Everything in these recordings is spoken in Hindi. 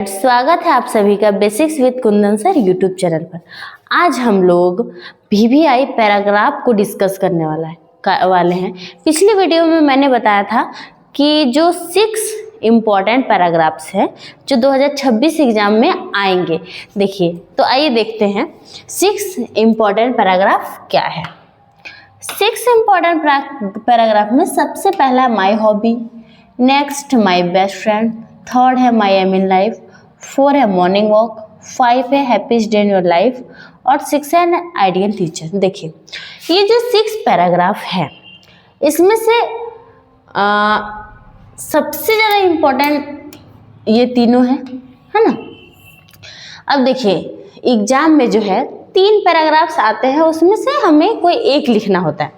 स्वागत है आप सभी का basics with Kundan sir YouTube channel पर। आज हम लोग वीवीआई पैराग्राफ को डिस्कस करने वाले हैं। पिछली वीडियो में मैंने बताया था कि जो 6 इम्पॉर्टेंट पैराग्राफ्स हैं जो 2026 एग्जाम में आएंगे। देखिए, तो आइए देखते हैं 6 इम्पॉर्टेंट पैराग्राफ क्या है। 6 इम्पॉर्टेंट पैराग्राफ में सबसे पहला है my hobby, next my best friend, third है माई एम इन लाइफ, 4 है मॉर्निंग वॉक, 5 है happiest day in your life और 6 है आइडियल टीचर। देखिए, ये जो 6 पैराग्राफ है इसमें से सबसे ज़्यादा इम्पोर्टेंट ये तीनों है ना। अब देखिए, एग्जाम में जो है 3 पैराग्राफ्स आते हैं, उसमें से हमें कोई एक लिखना होता है।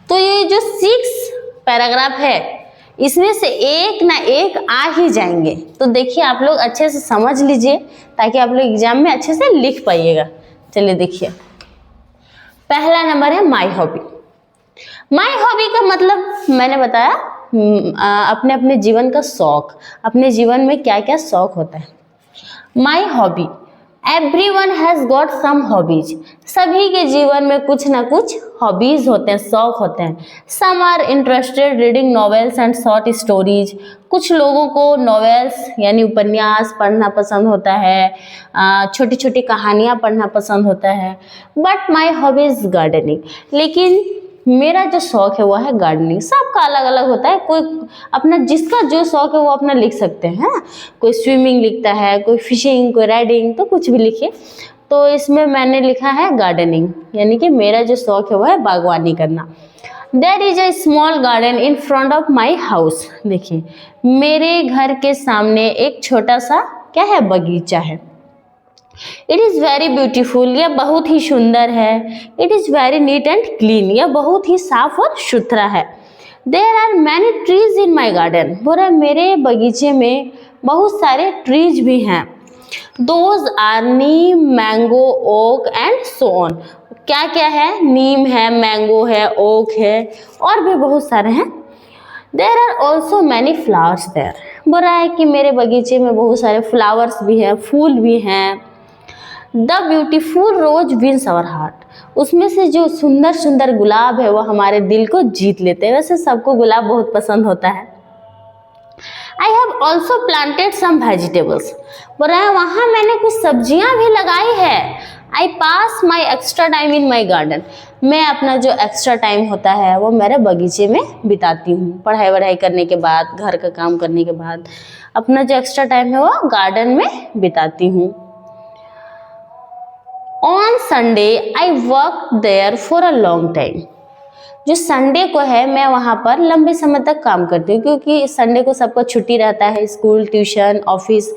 तो ये जो 6 पैराग्राफ है इसमें से एक ना एक आ ही जाएंगे। तो देखिए, आप लोग अच्छे से समझ लीजिए ताकि आप लोग एग्जाम में अच्छे से लिख पाइएगा। चलिए देखिए, पहला नंबर है माई हॉबी। माई हॉबी का मतलब मैंने बताया अपने अपने जीवन का शौक, अपने जीवन में क्या क्या शौक होता है। My hobby, everyone has got some hobbies. सभी के जीवन में कुछ ना कुछ हॉबीज होते हैं, शौक होते हैं। Some are interested reading novels and short stories. कुछ लोगों को नॉवेल्स यानी उपन्यास पढ़ना पसंद होता है, छोटी छोटी कहानियाँ पढ़ना पसंद होता है। But my hobby is gardening. लेकिन मेरा जो शौक है वो है गार्डनिंग। सबका अलग अलग होता है, कोई अपना जिसका जो शौक है वो अपना लिख सकते हैं। कोई स्विमिंग लिखता है, कोई फिशिंग, कोई राइडिंग, तो कुछ भी लिखिए। तो इसमें मैंने लिखा है गार्डनिंग, यानी कि मेरा जो शौक है वो है बागवानी करना। There is a small garden in front of my house. देखिए, मेरे घर के सामने एक छोटा सा क्या है, बगीचा है। इट इज़ वेरी ब्यूटीफुल, यह बहुत ही सुंदर है। It is very neat and clean, यह बहुत ही साफ और सुथरा है। There are many trees in my garden. बोला मेरे बगीचे में बहुत सारे ट्रीज भी हैं। Those are neem, mango, oak and so on. क्या क्या है, नीम है, मैंगो है, ओक है और भी बहुत सारे हैं। There are also many flowers there. बोल रहा है कि मेरे बगीचे में बहुत सारे फ्लावर्स भी हैं, फूल भी हैं। The beautiful rose wins our heart. उसमें से जो सुंदर सुंदर गुलाब है वो हमारे दिल को जीत लेते हैं। वैसे सबको गुलाब बहुत पसंद होता है। I have also planted some vegetables. बोल रहा है वहाँ मैंने कुछ सब्जियाँ भी लगाई है। I pass my extra time in my garden. मैं अपना जो एक्स्ट्रा टाइम होता है वो मेरे बगीचे में बिताती हूँ। पढ़ाई वढ़ाई करने के बाद, घर का काम करने के बाद अपना जो एक्स्ट्रा टाइम है वो गार्डन में बिताती हूँ। On Sunday I work there for a long time. जो संडे को है मैं वहाँ पर लंबे समय तक काम करती हूँ, क्योंकि संडे को सबको छुट्टी रहता है, स्कूल, ट्यूशन, ऑफिस।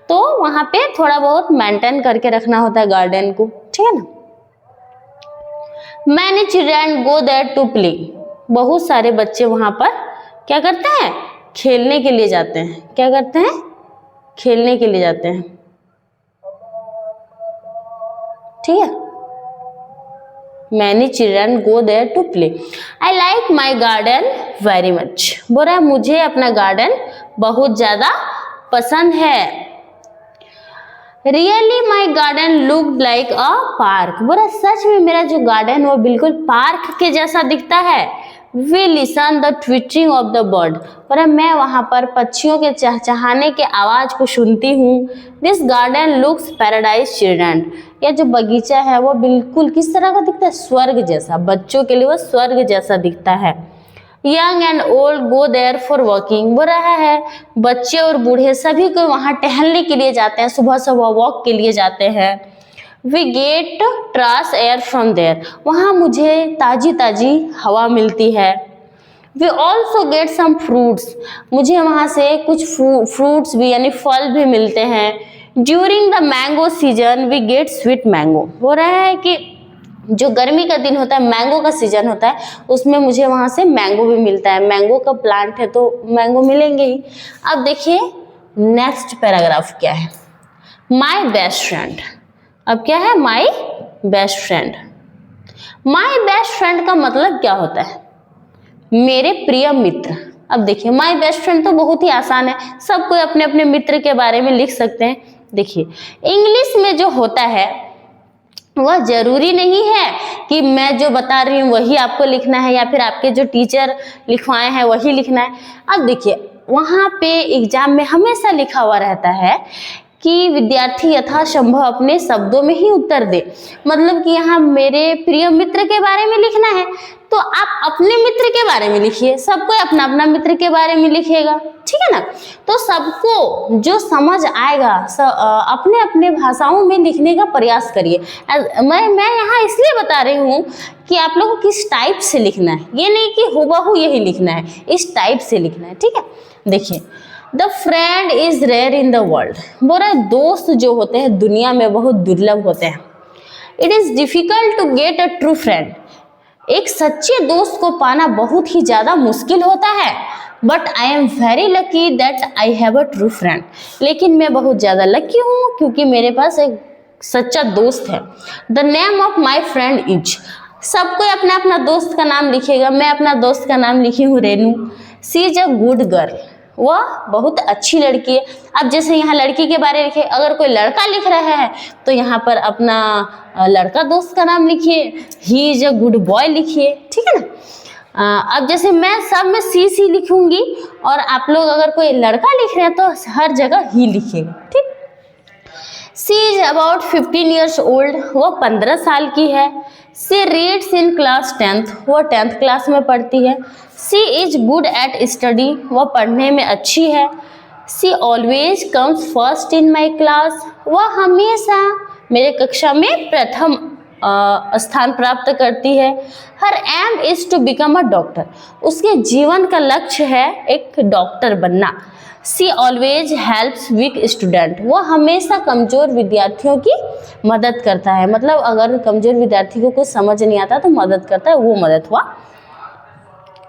तो वहाँ पे थोड़ा बहुत मेंटेन करके रखना होता है गार्डन को, ठीक है ना। Many children go there to play. बहुत सारे बच्चे वहाँ पर क्या करते हैं, खेलने के लिए जाते हैं। क्या करते हैं, खेलने के लिए जाते हैं, ठीक है। Many children go there to play. I like my garden very much. बोल रहा है मुझे अपना गार्डन बहुत ज़्यादा पसंद है। रियली माई गार्डन लुक लाइक अ पार्क। बोल रहा सच में मेरा जो गार्डन वो बिल्कुल पार्क के जैसा दिखता है। We listen the twittering of the bird. पर मैं वहाँ पर पक्षियों के चहचहाने के आवाज़ को सुनती हूँ। This garden looks paradise children. यह जो बगीचा है वो बिल्कुल किस तरह का दिखता है, स्वर्ग जैसा। बच्चों के लिए वो स्वर्ग जैसा दिखता है। Young and old go there for walking. बोल रहा है बच्चे और बूढ़े सभी को वहाँ टहलने के लिए जाते हैं, सुबह सुबह वॉक के लिए जाते हैं। We get fresh air from there. वहाँ मुझे ताज़ी ताज़ी हवा मिलती है। We also get some fruits. मुझे वहाँ से कुछ फ्रूट्स भी यानी फल भी मिलते हैं। During the mango season we get sweet mango. हो रहा है कि जो गर्मी का दिन होता है, मैंगो का सीजन होता है, उसमें मुझे वहाँ से मैंगो भी मिलता है। मैंगो का प्लांट है तो मैंगो मिलेंगे ही। अब देखिए नेक्स्ट पैराग्राफ क्या है, माई बेस्ट फ्रेंड। अब क्या है, my best friend. My best friend का मतलब क्या होता है, मेरे प्रिय मित्र। अब देखिए माय बेस्ट फ्रेंड तो बहुत ही आसान है, सब कोई अपने अपने मित्र के बारे में लिख सकते हैं। देखिए इंग्लिश में जो होता है वह जरूरी नहीं है कि मैं जो बता रही हूँ वही आपको लिखना है या फिर आपके जो टीचर लिखवाए हैं वही लिखना है। अब देखिए वहाँ पे एग्जाम में हमेशा लिखा हुआ रहता है कि विद्यार्थी यथासंभव अपने शब्दों में ही उत्तर दे, मतलब कि यहाँ मेरे प्रिय मित्र के बारे में लिखना है तो आप अपने मित्र के बारे में लिखिए, सबको अपना अपना मित्र के बारे में लिखिएगा, ठीक है ना। तो सबको जो समझ आएगा अपने अपने भाषाओं में लिखने का प्रयास करिए। मैं यहाँ इसलिए बता रही हूँ कि आप लोगों को किस टाइप से लिखना है, ये नहीं कि हुबहू यही लिखना है, इस टाइप से लिखना है, ठीक है। देखिए the friend is rare in the world, बोल रहे दोस्त जो होते हैं दुनिया में बहुत दुर्लभ होते हैं। It is difficult to get a true friend, एक सच्चे दोस्त को पाना बहुत ही ज्यादा मुश्किल होता है। But I am very lucky that I have a true friend, लेकिन मैं बहुत ज्यादा लकी हूँ क्योंकि मेरे पास एक सच्चा दोस्त है। The name of my friend is, सबको अपना अपना दोस्त का नाम लिखिएगा। मैं अपना दोस्त का नाम लिखी हूँ रेनू। सी इज अ गुड गर्ल, वह बहुत अच्छी लड़की है। अब जैसे यहाँ लड़की के बारे में लिखे, अगर कोई लड़का लिख रहा है तो यहाँ पर अपना लड़का दोस्त का नाम लिखिए, he is a good boy लिखिए, ठीक है ना। अब जैसे मैं सब में सी लिखूंगी और आप लोग अगर कोई लड़का लिख रहे हैं तो हर जगह ही लिखिएगा, ठीक। सी इज अबाउट 15 ईयर्स ओल्ड, वह 15 साल की है। सी रीड्स इन क्लास 10th, वह 10th क्लास में पढ़ती है। She is good at study, वह पढ़ने में अच्छी है। She always comes first in my class, वह हमेशा मेरे कक्षा में प्रथम स्थान प्राप्त करती है। Her aim is to become a doctor, उसके जीवन का लक्ष्य है एक डॉक्टर बनना। She always helps weak student, वो हमेशा कमजोर विद्यार्थियों की मदद करता है, मतलब अगर कमजोर विद्यार्थी को कुछ समझ नहीं आता तो मदद करता है, वो मदद हुआ।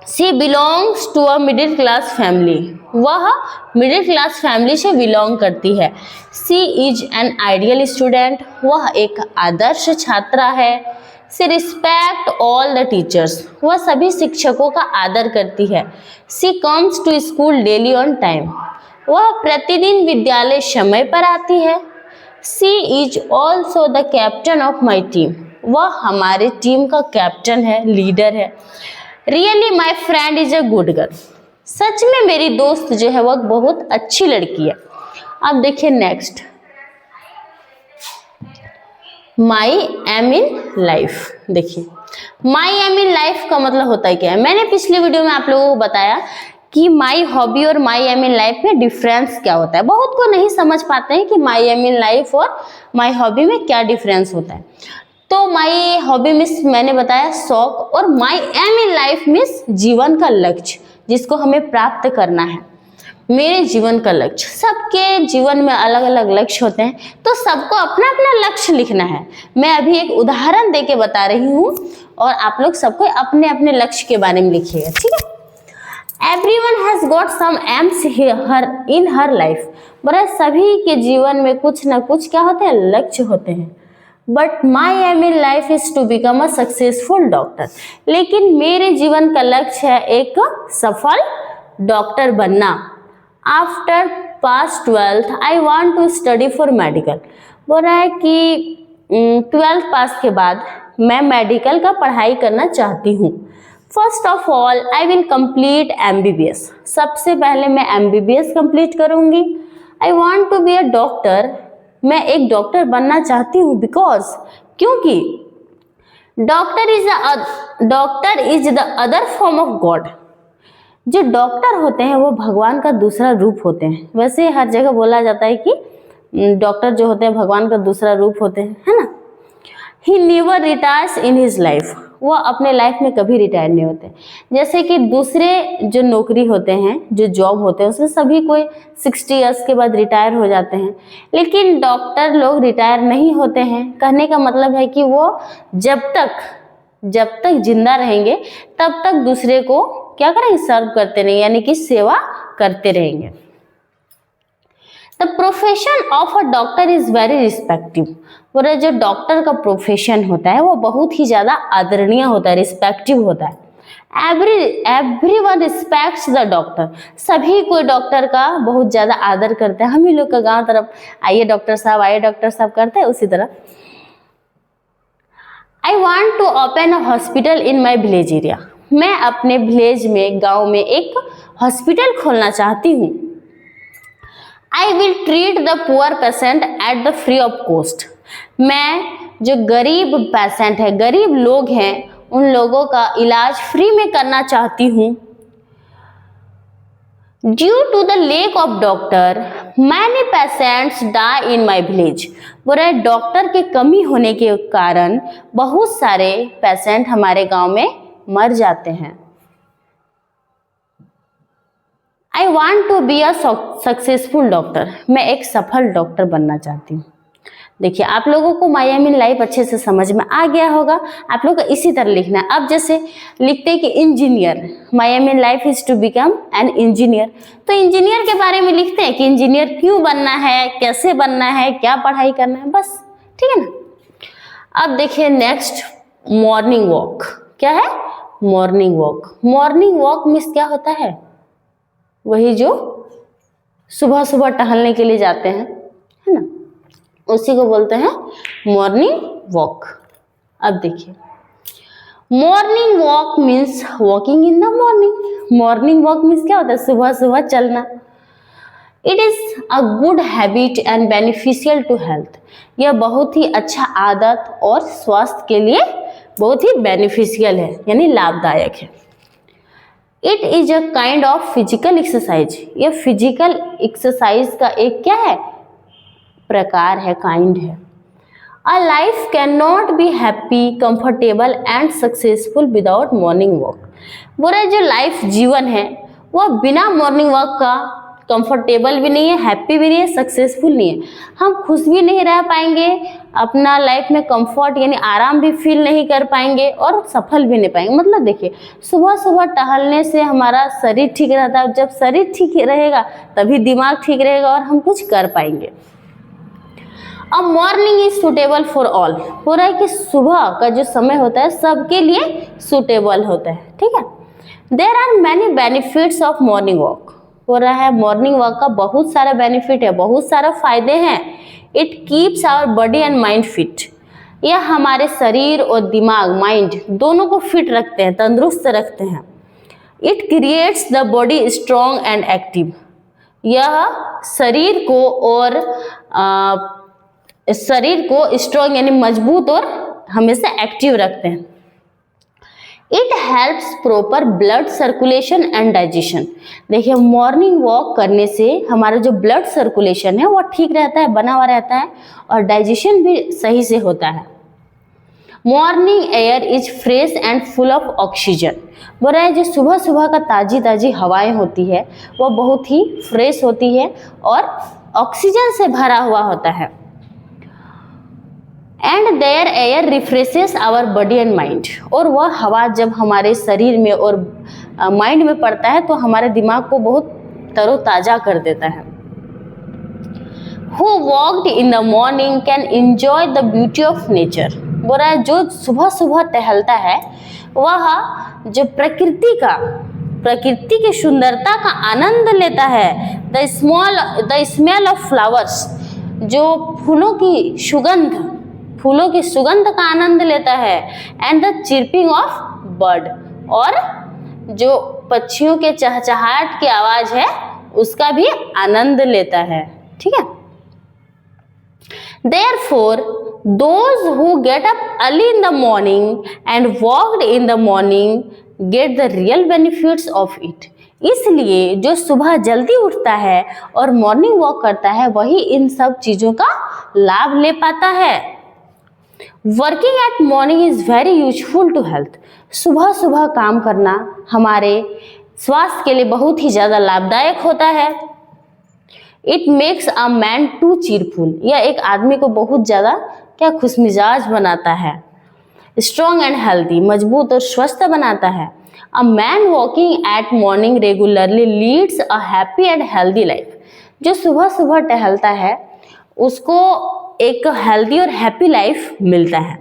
She belongs to a middle class family, वह मिडिल क्लास फैमिली से बिलोंग करती है। She is an ideal student, वह एक आदर्श छात्रा है। She respect all the teachers, वह सभी शिक्षकों का आदर करती है। She comes to school daily on time, वह प्रतिदिन विद्यालय समय पर आती है। She is also the captain of my team, वह हमारे टीम का कैप्टन है, लीडर है। Really my friend is a good girl, सच में मेरी दोस्त जो है वह बहुत अच्छी लड़की है। अब देखिए next, my aim in life. देखिए माई एम इन लाइफ का मतलब होता है क्या है, मैंने पिछले वीडियो में आप लोगों को बताया कि माई हॉबी और माई एम इन लाइफ में डिफरेंस क्या होता है। बहुत को नहीं समझ पाते हैं कि माई एम इन लाइफ और माई हॉबी में क्या डिफरेंस होता है। तो माई हॉबी मीन्स मैंने बताया शौक, और माई एम इन लाइफ मीन्स जीवन का लक्ष्य, जिसको हमें प्राप्त करना है। मेरे जीवन का लक्ष्य, सबके जीवन में अलग अलग लक्ष्य होते हैं, तो सबको अपना अपना लक्ष्य लिखना है। मैं अभी एक उदाहरण देके बता रही हूँ और आप लोग सबको अपने अपने लक्ष्य के बारे में लिखिएगा, ठीक है। Everyone has got some aims in her life, बड़ा सभी के जीवन में कुछ ना कुछ क्या होते हैं, लक्ष्य होते हैं। But my aim in life is to become a successful doctor, लेकिन मेरे जीवन का लक्ष्य है एक सफल डॉक्टर बनना। After pass 12th I want to study for medical, बोल रहा है कि 12th पास के बाद मैं मेडिकल का पढ़ाई करना चाहती हूँ। First of all I will complete MBBS, सबसे पहले मैं MBBS कंप्लीट करूँगी। I want to be a doctor, मैं एक डॉक्टर बनना चाहती हूँ, बिकॉज क्योंकि doctor is the other form of God, जो डॉक्टर होते हैं वो भगवान का दूसरा रूप होते हैं। वैसे हर जगह बोला जाता है कि डॉक्टर जो होते हैं भगवान का दूसरा रूप होते हैं, है ना। He never retires in his life, वो अपने लाइफ में कभी रिटायर नहीं होते। जैसे कि दूसरे जो नौकरी होते हैं, जो जॉब होते हैं, उसमें सभी कोई 60 ईयर्स के बाद रिटायर हो जाते हैं, लेकिन डॉक्टर लोग रिटायर नहीं होते हैं। कहने का मतलब है कि वो जब तक जिंदा रहेंगे तब तक दूसरे को क्या करेंगे, सर्व करते रहेंगे, यानी कि सेवा करते रहेंगे। The profession of a doctor is very respective, बोले जो डॉक्टर का प्रोफेशन होता है वो बहुत ही ज़्यादा आदरणीय होता है, रिस्पेक्टिव होता है। एवरीवन रिस्पेक्ट्स द डॉक्टर, सभी कोई डॉक्टर का बहुत ज़्यादा आदर करते हैं। हम ही लोग का गांव तरफ आइए डॉक्टर साहब, आइए डॉक्टर साहब करते हैं, उसी तरह I want to open a hospital in my village area, मैं अपने विलेज में, गांव में एक हॉस्पिटल खोलना चाहती हूँ। I will treat the poor patient at the free of cost, मैं जो गरीब पेशेंट है, गरीब लोग हैं, उन लोगों का इलाज फ्री में करना चाहती हूँ। Due to the lack of doctor many patients die in my village, बोले डॉक्टर की कमी होने के कारण बहुत सारे पेशेंट हमारे गांव में मर जाते हैं। I want to be a successful doctor, मैं एक सफल डॉक्टर बनना चाहती हूँ। देखिए आप लोगों को माई एम इन लाइफ अच्छे से समझ में आ गया होगा। आप लोग को इसी तरह लिखना है। अब जैसे लिखते हैं कि engineer, my aim in life is to become an engineer, तो इंजीनियर के बारे में लिखते हैं कि इंजीनियर क्यों बनना है, कैसे बनना है, क्या पढ़ाई करना है, बस, ठीक है ना। अब देखिए नेक्स्ट, मॉर्निंग वॉक। क्या है? Morning walk. Morning walk means क्या होता है? वही जो सुबह सुबह टहलने के लिए जाते हैं, है ना, उसी को बोलते हैं मॉर्निंग वॉक। अब देखिए morning walk means walking in the morning. Morning walk means क्या होता है? सुबह सुबह चलना। It is a good habit and beneficial to health, यह बहुत ही अच्छा आदत और स्वास्थ्य के लिए बहुत ही बेनिफिशियल है, यानी लाभदायक है। It is a kind of physical exercise, यह फिजिकल एक्सरसाइज का एक क्या है? प्रकार है, काइंड है। A life can not be happy, comfortable and successful without morning walk, बोले जो लाइफ जीवन है वह बिना मॉर्निंग वॉक का कंफर्टेबल भी नहीं है, हैप्पी भी नहीं है, सक्सेसफुल नहीं है। हम खुश भी नहीं रह पाएंगे, अपना लाइफ में कंफर्ट यानी आराम भी फील नहीं कर पाएंगे और सफल भी नहीं पाएंगे। मतलब देखिए सुबह सुबह टहलने से हमारा शरीर ठीक रहता है, जब शरीर ठीक रहेगा तभी दिमाग ठीक रहेगा और हम कुछ कर पाएंगे। अब morning is suitable for all, हो रहा है कि सुबह का जो समय होता है सबके लिए सुटेबल होता है, ठीक है। There are many benefits of morning walk, हो रहा है मॉर्निंग वॉक का बहुत सारा बेनिफिट है, बहुत सारा फायदे हैं। It keeps our body and mind fit, यह हमारे शरीर और दिमाग, माइंड दोनों को फिट रखते हैं, तंदुरुस्त रखते हैं। It creates the body strong and active, यह शरीर को स्ट्रॉन्ग यानी मजबूत और हमेशा एक्टिव रखते हैं। It helps proper blood circulation and digestion, देखिए मॉर्निंग वॉक करने से हमारा जो ब्लड सर्कुलेशन है वो ठीक रहता है, बना हुआ रहता है और डाइजेशन भी सही से होता है। Morning air is fresh and full of oxygen, बोल रहा है जो सुबह सुबह का ताज़ी ताज़ी हवाएं होती है वह बहुत ही फ्रेश होती है और ऑक्सीजन से भरा हुआ होता है। And there air refreshes our body and mind, और वह हवा जब हमारे शरीर में और माइंड में पड़ता है तो हमारे दिमाग को बहुत तरोताज़ा कर देता है। Who walked in the morning can enjoy the beauty of nature, बोल रहा है जो सुबह सुबह टहलता है वह जो प्रकृति की सुंदरता का आनंद लेता है। द स्मेल ऑफ फ्लावर्स, जो फूलों की सुगंध का आनंद लेता है। And the chirping of bird, और जो पक्षियों के चहचहाट की आवाज है उसका भी आनंद लेता है, ठीक है। Therefore, those who get up early in the morning and walked in the morning get the real benefits of it. इसलिए जो सुबह जल्दी उठता है और मॉर्निंग वॉक करता है वही इन सब चीजों का लाभ ले पाता है। Working at morning is very useful to health, सुबह सुबह काम करना हमारे स्वास्थ्य के लिए बहुत ही ज़्यादा लाभदायक होता है। It makes a man to cheerful, यह एक आदमी को बहुत ज़्यादा क्या खुशमिजाज बनाता है। स्ट्रॉन्ग एंड हेल्दी, मजबूत और स्वस्थ बनाता है। A man walking eight morning regularly leads a happy and healthy life, जो सुबह सुबह टहलता है उसको एक हेल्दी और हैप्पी लाइफ मिलता है।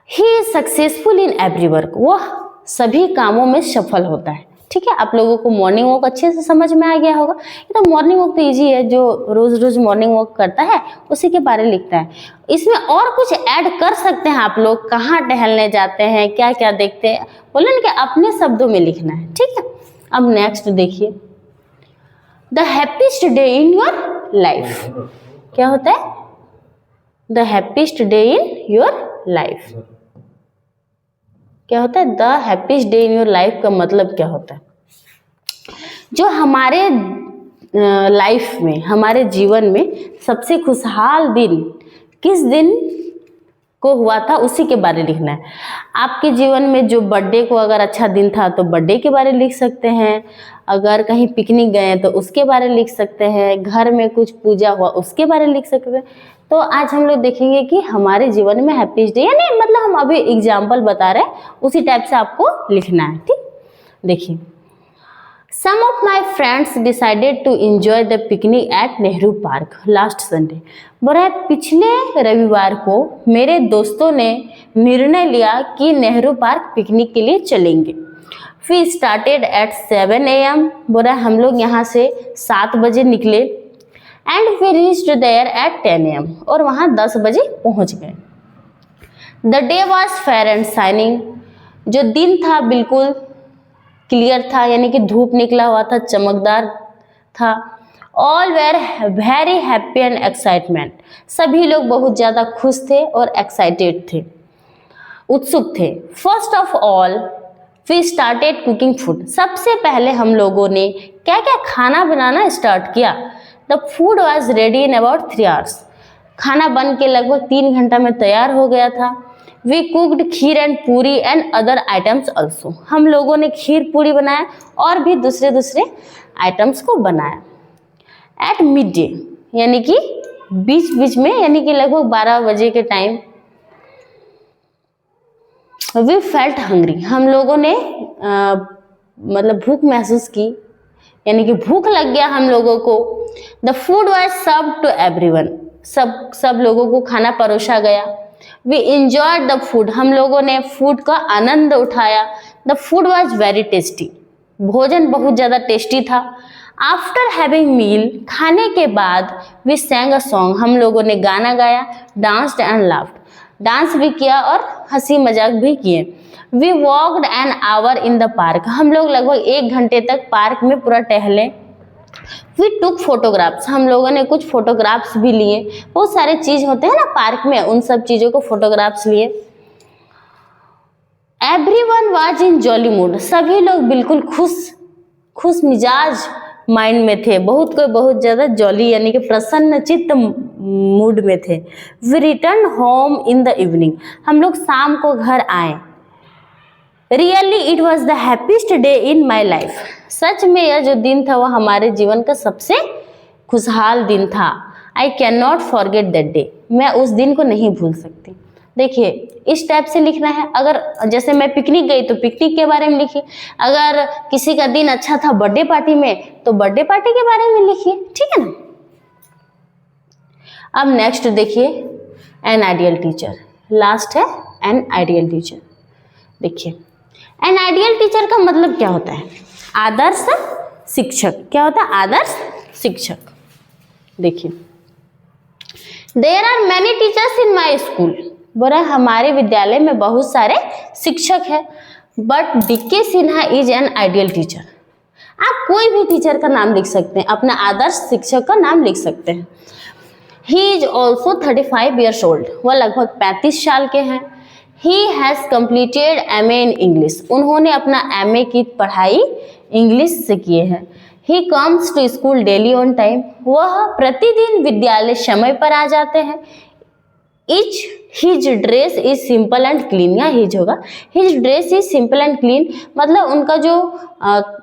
He is successful in every work, वह सभी कामों में सफल होता है। ठीक है, आप लोगों को मॉर्निंग वॉक अच्छे से समझ में आ गया होगा। ये तो मॉर्निंग वॉक तो इजी है, जो रोज रोज मॉर्निंग वॉक करता है उसी के बारे में लिखता है। इसमें और कुछ ऐड कर सकते हैं आप लोग, कहाँ टहलने जाते हैं, क्या क्या देखते हैं, बोले ना कि अपने शब्दों में लिखना है। ठीक है, अब नेक्स्ट देखिए, the happiest day in your life. क्या होता है? The happiest day in your life. क्या होता है? The happiest day in your life का मतलब क्या होता है? जो हमारे लाइफ में, हमारे जीवन में सबसे खुशहाल दिन किस दिन को हुआ था उसी के बारे में लिखना है। आपके जीवन में जो बर्थडे को अगर अच्छा दिन था तो बर्थडे के बारे में लिख सकते हैं, अगर कहीं पिकनिक गए तो उसके बारे में लिख सकते हैं, घर में कुछ पूजा हुआ उसके बारे में लिख सकते हैं। तो आज हम लोग देखेंगे कि हमारे जीवन में हैप्पीस्ट डे, यानी मतलब हम अभी एग्जाम्पल बता रहे हैं, उसी टाइप से आपको लिखना है। ठीक, देखिए, some of my friends decided to enjoy the picnic at Nehru park last Sunday. बोला पिछले रविवार को मेरे दोस्तों ने निर्णय लिया कि नेहरू पार्क पिकनिक के लिए चलेंगे। We started at 7 AM। बोला हम लोग यहाँ से 7 बजे निकले and we reached there at 10 AM, और वहाँ 10 बजे पहुँच गए। The day was fair and shining. जो दिन था बिल्कुल क्लियर था, यानी कि धूप निकला हुआ था, चमकदार था। All were very happy and excitement. सभी लोग बहुत ज़्यादा खुश थे और एक्साइटेड थे, उत्सुक थे। First of all we started cooking food. सबसे पहले हम लोगों ने क्या क्या खाना बनाना स्टार्ट किया। The food was ready in about 3 hours। खाना बन के लगभग 3 घंटा में तैयार हो गया था। वी कुकड खीर एंड पूरी एंड अदर आइटम्स ऑल्सो। हम लोगों ने खीर पूरी बनाया और भी दूसरे दूसरे आइटम्स को बनाया। एट मिड डे, यानी कि बीच बीच में, यानी कि लगभग 12 बजे के टाइम, वी फेल्ट हंग्री। हम लोगों ने मतलब भूख महसूस की, यानी कि भूख लग गया हम लोगों को। The food was serve to everyone. सब लोगों को खाना परोसा गया। We enjoyed the food. हम लोगों ने फूड का आनंद उठाया। The food was very tasty. भोजन बहुत ज़्यादा टेस्टी था। आफ्टर हैविंग मील, खाने के बाद, वी सैंग अ सॉन्ग। हम लोगों ने गाना गाया। Danced and laughed. डांस भी किया और हंसी मजाक भी किए। We walked an hour in the park. हम लोग लगभग 1 घंटे तक पार्क में पूरा टहले। We took photographs. हम लोगों ने कुछ फोटोग्राफ्स भी लिए। बहुत सारे चीज होते हैं ना पार्क में, उन सब चीज़ों को फोटोग्राफ्स लिए। Everyone was in jolly mood. सभी लोग बिल्कुल खुश मिजाज माइंड में थे। बहुत ज़्यादा जॉली, यानी कि प्रसन्न चित्त मूड में थे। We return home in the evening. हम लोग शाम को घर आए। Really it was the happiest day in my life. सच में यह जो दिन था वह हमारे जीवन का सबसे खुशहाल दिन था। I can not forget that day. मैं उस दिन को नहीं भूल सकती। देखिए, इस टाइप से लिखना है। अगर जैसे मैं पिकनिक गई तो पिकनिक के बारे में लिखिए। अगर किसी का दिन अच्छा था बर्थडे पार्टी में तो बर्थडे पार्टी के बारे में लिखिए। ठीक है ना। अब नेक्स्ट देखिए, एन आइडियल टीचर। लास्ट है एन आइडियल टीचर। देखिए, एन आइडियल टीचर का मतलब क्या होता है? आदर्श शिक्षक। क्या होता है? आदर्श शिक्षक। देखिए, there are many teachers in my school. बोला हमारे विद्यालय में बहुत सारे शिक्षक हैं, but DK Sinha is an ideal teacher. आप कोई भी टीचर का नाम लिख सकते हैं, अपना आदर्श शिक्षक का नाम लिख सकते हैं। He is also 35 years old। वह लगभग 35 साल के हैं। He has completed MA in English। उन्होंने अपना MA की पढ़ाई इंग्लिश से किए हैं। He comes to school daily on time। वह प्रतिदिन विद्यालय समय पर आ जाते हैं। His dress is simple and clean। या हिज होगा। His dress is simple and clean, मतलब उनका जो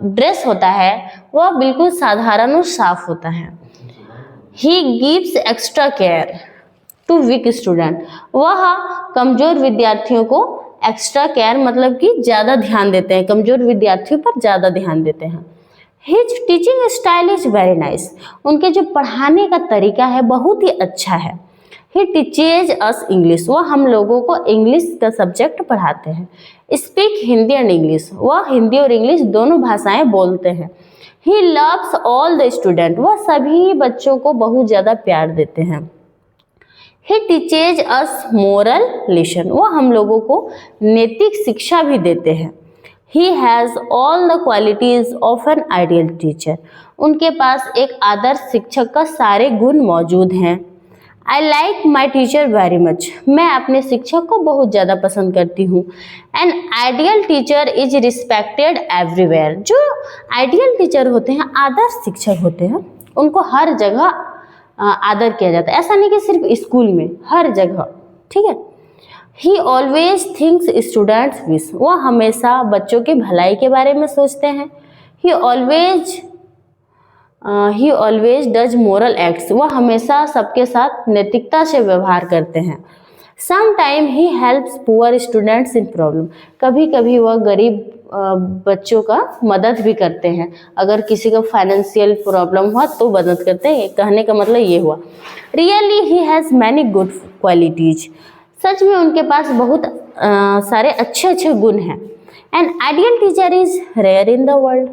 ड्रेस होता है वह बिल्कुल साधारण और साफ होता है। He gives extra care to weak student. वह कमजोर विद्यार्थियों को एक्स्ट्रा केयर मतलब कि ज़्यादा ध्यान देते हैं, कमजोर विद्यार्थियों पर ज़्यादा ध्यान देते हैं। His teaching style is very nice. उनके जो पढ़ाने का तरीका है बहुत ही अच्छा है। ही टीचेज अस इंग्लिश, वह हम लोगों को इंग्लिश का सब्जेक्ट पढ़ाते हैं। स्पीक हिंदी एंड इंग्लिश, वह हिंदी और इंग्लिश दोनों भाषाएं बोलते हैं। He loves all the student, वह सभी बच्चों को बहुत ज़्यादा प्यार देते हैं। ही टीचेज अस मोरल लेसन, वह हम लोगों को नैतिक शिक्षा भी देते हैं। He has all the qualities of N ideal teacher, उनके पास एक आदर्श शिक्षक का सारे गुण मौजूद हैं। आई like my teacher very much, मैं अपने शिक्षक को बहुत ज़्यादा पसंद करती हूँ। N ideal teacher is respected everywhere, जो आइडियल टीचर होते हैं, आदर्श शिक्षक होते हैं, उनको हर जगह आदर किया जाता है। ऐसा नहीं कि सिर्फ स्कूल में, हर जगह, ठीक है। ही ऑलवेज थिंक्स स्टूडेंट्स विश, वह हमेशा बच्चों की भलाई के बारे में सोचते हैं। He always does moral acts, वह हमेशा सबके साथ नैतिकता से व्यवहार करते हैं। Some time he helps poor students in problem, कभी कभी वह गरीब बच्चों का मदद भी करते हैं। अगर किसी को फाइनेंशियल प्रॉब्लम हुआ तो मदद करते हैं, कहने का मतलब ये हुआ। Really he has many good qualities, सच में उनके पास बहुत सारे अच्छे अच्छे गुण हैं। An ideal teacher is rare in the world,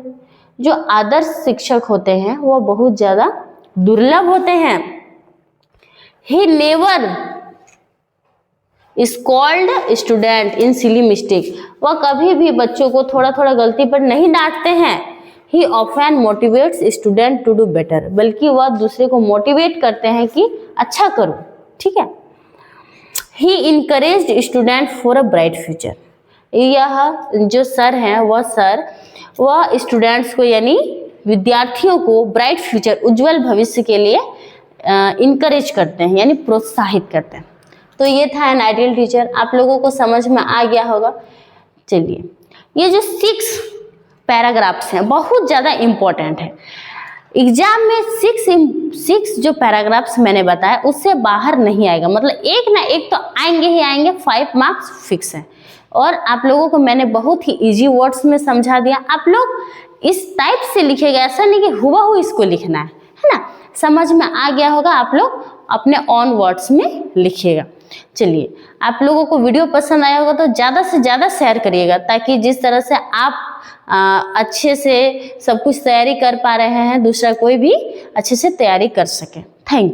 जो आदर्श शिक्षक होते हैं वो बहुत ज़्यादा दुर्लभ होते हैं। He never scold student in silly mistake, वह कभी भी बच्चों को थोड़ा थोड़ा गलती पर नहीं डांटते हैं। He often motivates student to do better, बल्कि वह दूसरे को मोटिवेट करते हैं कि अच्छा करो, ठीक है। He encouraged student for a bright future, यह जो सर हैं वह स्टूडेंट्स को यानी विद्यार्थियों को ब्राइट फ्यूचर, उज्जवल भविष्य के लिए इनकरेज करते हैं, यानी प्रोत्साहित करते हैं। तो ये था एन आइडियल टीचर, आप लोगों को समझ में आ गया होगा। चलिए, ये जो 6 पैराग्राफ्स हैं बहुत ज़्यादा इम्पोर्टेंट है। एग्जाम में 6 जो पैराग्राफ्स मैंने बताया उससे बाहर नहीं आएगा, मतलब एक ना एक तो आएंगे ही आएंगे, 5 मार्क्स फिक्स हैं। और आप लोगों को मैंने बहुत ही इजी वर्ड्स में समझा दिया, आप लोग इस टाइप से लिखिएगा, ऐसा नहीं कि हुबहू इसको लिखना है ना। समझ में आ गया होगा, आप लोग अपने ऑन वर्ड्स में लिखिएगा। चलिए, आप लोगों को वीडियो पसंद आया होगा तो ज़्यादा से ज़्यादा शेयर करिएगा, ताकि जिस तरह से आप अच्छे से सब कुछ तैयारी कर पा रहे हैं, दूसरा कोई भी अच्छे से तैयारी कर सके। Thank you.